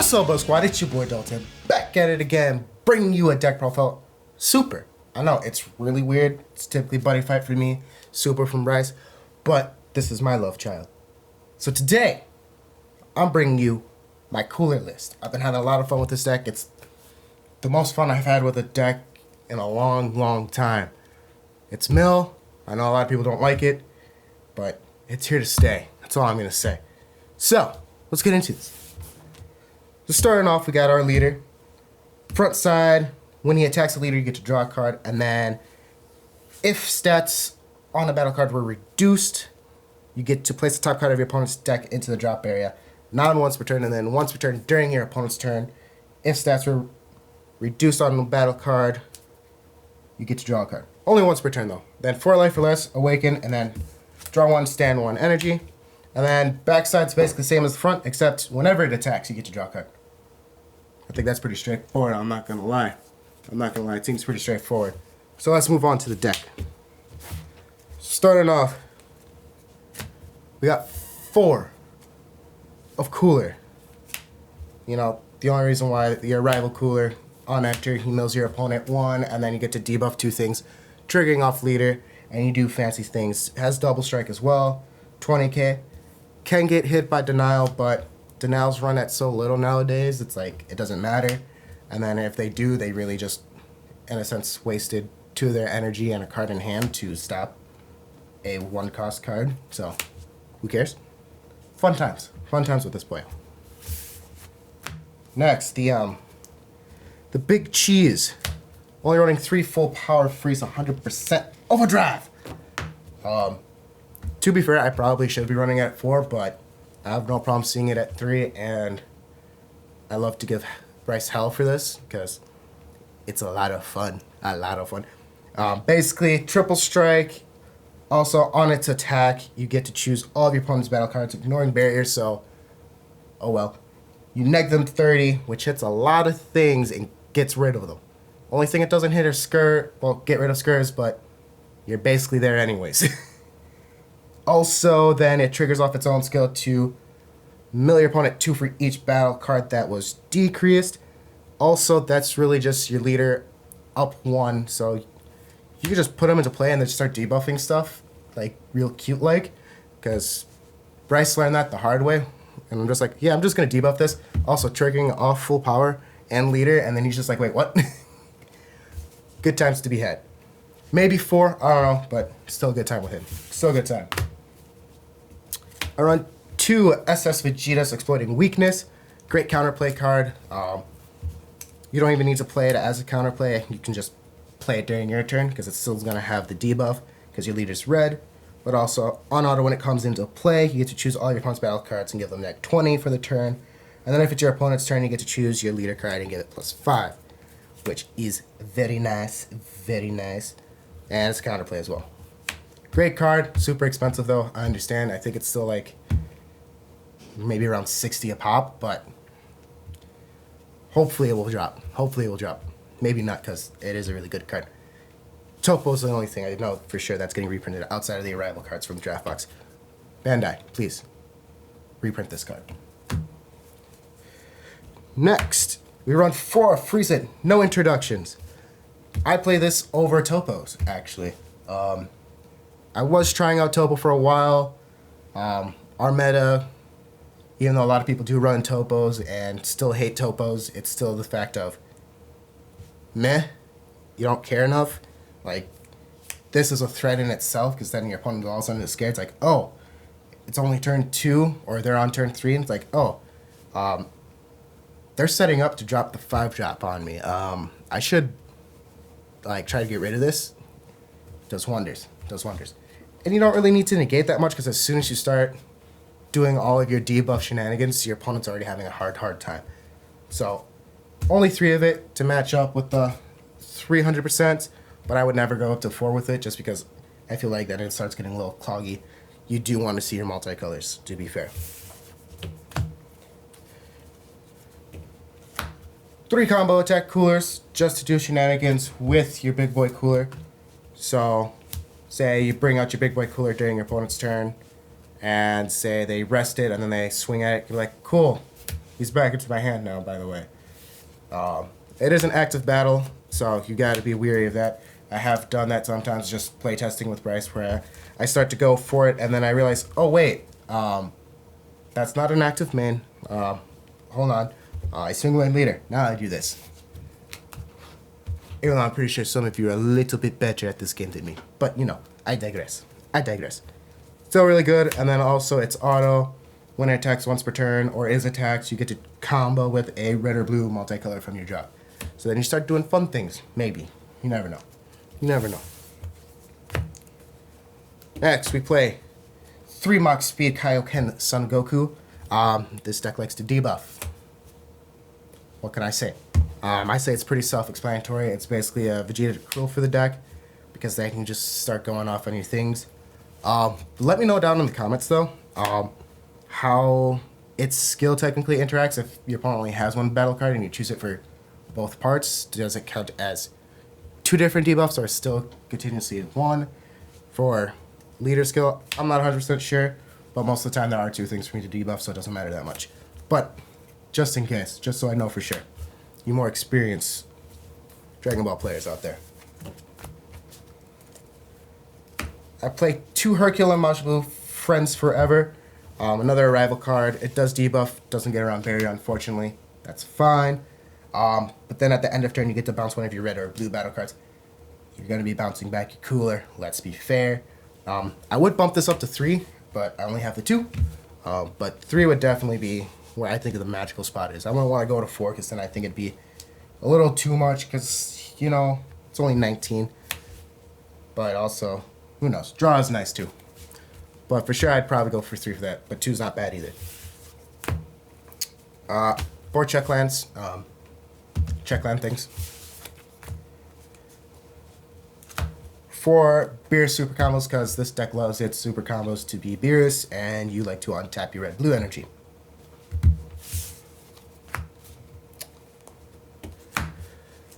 What's up, Squad? It's your boy Dalton, back at it again, bringing you a deck profile. Super. I know, it's really weird. It's typically buddy fight for me, Super from Bryce, but this is my love child. So today, I'm bringing you my cooler list. I've been having a lot of fun with this deck. It's the most fun I've had with a deck in a long, long time. It's mill. I know a lot of people don't like it, but it's here to stay. That's all I'm going to say. So, let's get into this. So starting off, we got our leader. Front side, when he attacks the leader, you get to draw a card, and then if stats on the battle card were reduced, you get to place the top card of your opponent's deck into the drop area. Not once per turn, and then once per turn during your opponent's turn. If stats were reduced on the battle card, you get to draw a card. Only once per turn, though. Then 4 life or less, awaken, and then draw 1, stand 1 energy. And then backside's basically the same as the front, except whenever it attacks, you get to draw a card. I think that's pretty straightforward, I'm not gonna lie. It seems pretty straightforward. So let's move on to the deck. Starting off, we got 4 of cooler. You know, the only reason why your rival cooler on enter, he mills your opponent 1, and then you get to debuff 2 things, triggering off leader, and you do fancy things. It has double strike as well, 20k. Can get hit by denial, but denials run at so little nowadays, it's like, it doesn't matter. And then if they do, they really just, in a sense, wasted 2 of their energy and a card in hand to stop a 1-cost card. So, who cares? Fun times with this boy. Next, the big cheese. Only running 3 full power freeze, 100% overdrive. To be fair, I probably should be running at 4, but I have no problem seeing it at 3, and I love to give Bryce hell for this, because it's a lot of fun. Basically, triple strike. Also, on its attack, you get to choose all of your opponent's battle cards, ignoring barriers, so, oh well. You neg them 30, which hits a lot of things and gets rid of them. Only thing it doesn't hit are get rid of Skurs, but you're basically there anyways. Also, then it triggers off its own skill to mill your opponent 2 for each battle card that was decreased. Also, that's really just your leader up 1, so you can just put them into play and then just start debuffing stuff, like real cute like, because Bryce learned that the hard way, and I'm just like, yeah, I'm just going to debuff this. Also, triggering off full power and leader, and then he's just like, wait, what? Good times to be had. Maybe 4, I don't know, but still a good time with him. Still a good time. I run 2 SS Vegeta's Exploiting Weakness. Great counterplay card. You don't even need to play it as a counterplay. You can just play it during your turn, because it's still going to have the debuff, because your leader's red. But also, on auto, when it comes into play, you get to choose all your opponent's battle cards and give them neg 20 for the turn. And then if it's your opponent's turn, you get to choose your leader card and give it +5, which is very nice, very nice. And it's a counterplay as well. Great card, super expensive though, I understand. I think it's still like maybe around 60 a pop, but hopefully it will drop. Maybe not, because it is a really good card. Topo's the only thing I know for sure that's getting reprinted outside of the arrival cards from the draft box. Bandai, please, reprint this card. Next, we run 4 Freeze It, no introductions. I play this over Topos, actually. I was trying out Topo for a while. Our meta, even though a lot of people do run Topos and still hate Topos, it's still the fact of, meh, you don't care enough. Like, this is a threat in itself, because then your opponent all of a sudden is scared. It's like, oh, it's only turn 2, or they're on turn 3, and it's like, oh, they're setting up to drop the 5-drop on me. I should, like, try to get rid of this. Does wonders. And you don't really need to negate that much, because as soon as you start doing all of your debuff shenanigans, your opponent's already having a hard time. So, only 3 of it to match up with the 300%, but I would never go up to 4 with it, just because I feel like that it starts getting a little cloggy. You do want to see your multicolors, to be fair. 3 combo attack coolers, just to do shenanigans with your big boy cooler. So, say you bring out your big boy cooler during your opponent's turn, and say they rest it, and then they swing at it, you're like, cool, He's back into my hand now, by the way. It is an active battle, so you got to be weary of that. I have done that sometimes, just play testing with Bryce, where I start to go for it, and then I realize, oh wait, that's not an active main. Hold on. I swing away leader. Now I do this. Even though I'm pretty sure some of you are a little bit better at this game than me. But, you know, I digress. Still really good, and then also it's auto. When it attacks once per turn, or is attacked, you get to combo with a red or blue multicolor from your drop. So then you start doing fun things. Maybe. You never know. Next, we play 3 Mach Speed Kaioken Son Goku. This deck likes to debuff. What can I say? I say it's pretty self-explanatory. It's basically a Vegeta Cruel for the deck, because they can just start going off on your things. Let me know down in the comments, though, how its skill technically interacts. If your opponent only has one battle card and you choose it for both parts, does it count as 2 different debuffs, or still continuously 1? For leader skill, I'm not 100% sure, but most of the time there are 2 things for me to debuff, so it doesn't matter that much. But just in case, just so I know for sure, you more experienced Dragon Ball players out there. I play 2 Hercule and Majin Buu, Friends Forever. Another arrival card. It does debuff, doesn't get around barrier, unfortunately. That's fine. But then at the end of turn, you get to bounce one of your red or blue battle cards. You're going to be bouncing back your cooler. Let's be fair. I would bump this up to 3, but I only have the 2. But 3 would definitely be where I think the magical spot is. I wouldn't want to go to 4, because then I think it'd be a little too much, because, you know, it's only 19. But also, who knows? Draw is nice, too. But for sure, I'd probably go for 3 for that. But 2's not bad either. 4 check lands. Check land things. 4 Beerus super combos, because this deck loves its super combos to be Beerus, and you like to untap your red-blue energy.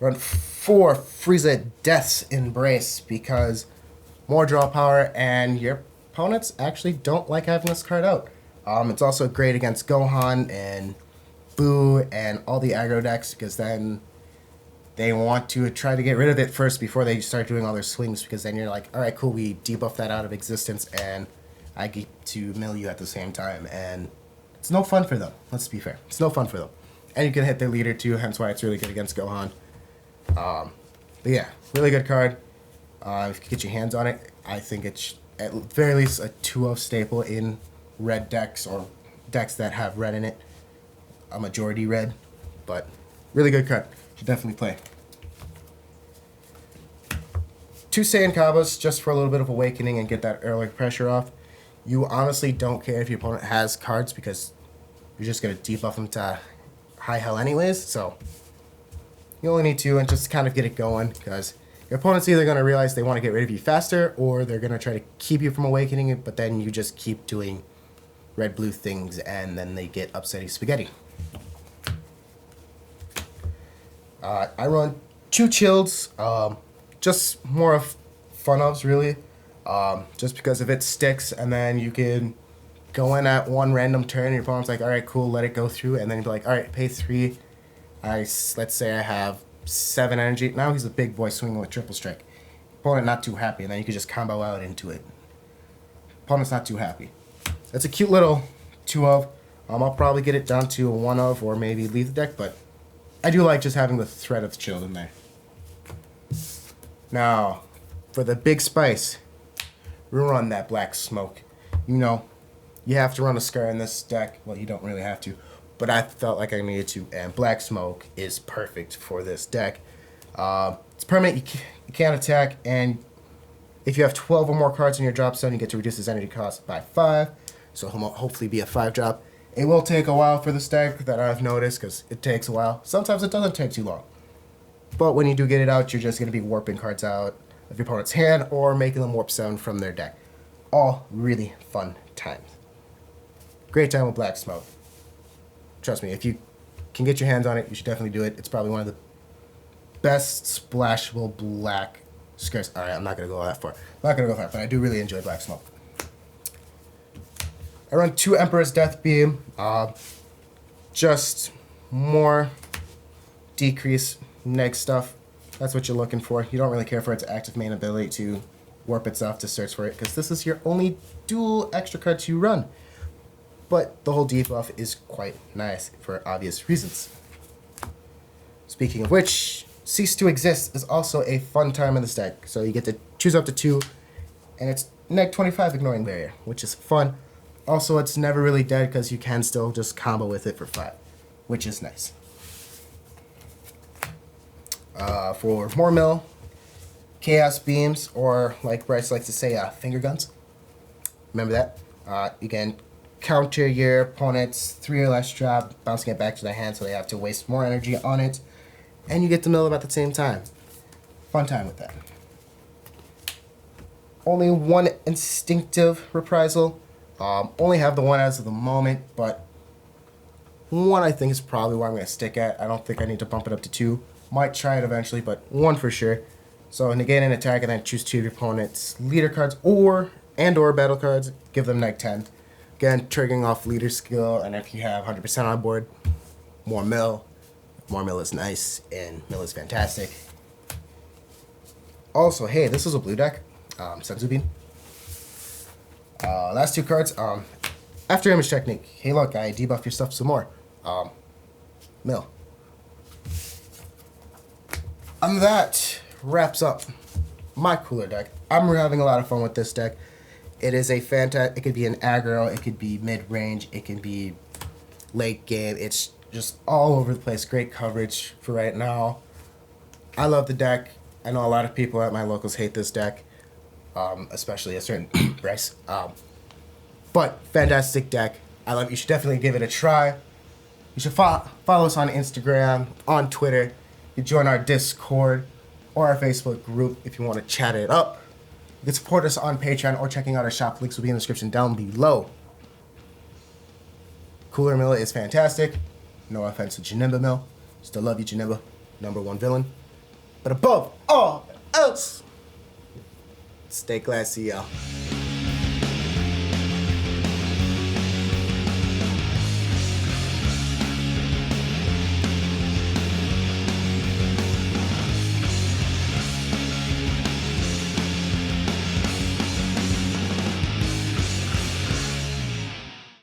Run 4 Frieza Death's Embrace, because more draw power, and your opponents actually don't like having this card out. It's also great against Gohan and Buu and all the aggro decks, because then they want to try to get rid of it first before they start doing all their swings, because then you're like, alright, cool, we debuff that out of existence, and I get to mill you at the same time, and it's no fun for them. Let's be fair. It's no fun for them. And you can hit their leader too, hence why it's really good against Gohan. But yeah, really good card. If you get your hands on it, I think it's at very least a 2-of staple in red decks, or decks that have red in it. A majority red, but really good card. Should definitely play. 2 Saiyan combos just for a little bit of awakening and get that early pressure off. You honestly don't care if your opponent has cards, because you're just going to debuff them to high hell anyways, so you only need 2 and just kind of get it going, because your opponent's either going to realize they want to get rid of you faster, or they're going to try to keep you from awakening it, but then you just keep doing red-blue things, and then they get upsetty spaghetti. I run 2 Chills, just more of fun-ofs, really, just because if it sticks, and then you can go in at one random turn, and your opponent's like, alright, cool, let it go through, and then you'd be like, alright, pay 3, let's say I have 7 energy. Now he's a big boy swinging with triple strike. Opponent not too happy, and then you can just combo out into it. Opponent's not too happy. That's a cute little 2-of. I'll probably get it down to a 1-of, or maybe leave the deck, but I do like just having the threat of chill in there. Now, for the big spice, we run that black smoke. You know, you have to run a Scar in this deck. Well, you don't really have to, but I felt like I needed to, and black smoke is perfect for this deck. It's permanent, you can't attack, and if you have 12 or more cards in your drop zone, you get to reduce his energy cost by 5, so he'll hopefully be a 5-drop. It will take a while for this deck, that I've noticed, because it takes a while. Sometimes it doesn't take too long. But when you do get it out, you're just going to be warping cards out of your opponent's hand, or making them warp 7 from their deck. All really fun times. Great time with black smoke. Trust me, if you can get your hands on it, you should definitely do it. It's probably one of the best splashable black Scars. Alright, I'm not going to go that far. But I do really enjoy black smoke. I run 2 Emperor's Death Beam. just more decrease neg stuff. That's what you're looking for. You don't really care for its active main ability to warp itself to search for it, because this is your only dual extra card you run. But the whole debuff is quite nice for obvious reasons. Speaking of which, Cease to Exist is also a fun time in this deck. So you get to choose up to 2, and it's neg 25 ignoring barrier, which is fun. Also, it's never really dead because you can still just combo with it for 5, which is nice. For more mill, Chaos Beams, or like Bryce likes to say, Finger Guns. Remember that? You can counter your opponent's 3 or less drop, bouncing it back to their hand so they have to waste more energy on it. And you get to mill them at the same time. Fun time with that. Only one instinctive reprisal. Only have the one as of the moment, but one I think is probably where I'm going to stick at. I don't think I need to bump it up to 2. Might try it eventually, but 1 for sure. So negate an attack and then choose 2 of your opponent's leader cards or battle cards. Give them neg 10. Again, triggering off leader skill, and if you have 100% on board, more mill. More mill is nice, and mill is fantastic. Also, hey, this is a blue deck. Senzu Bean. Last 2 cards. After Image Technique. Hey, look, I debuff your stuff some more. Mill. And that wraps up my cooler deck. I'm having a lot of fun with this deck. It is a fantastic. It could be an aggro. It could be mid-range. It can be late game. It's just all over the place. Great coverage for right now. I love the deck. I know a lot of people at my locals hate this deck, especially a certain Bryce. But fantastic deck. I love it. You should definitely give it a try. You should follow us on Instagram, on Twitter. You join our Discord or our Facebook group if you want to chat it up. You can support us on Patreon or checking out our shop. Links will be in the description down below. Cooler Mill is fantastic. No offense to Janemba Mill. Still love you, Janemba. #1 villain. But above all else, stay classy, y'all.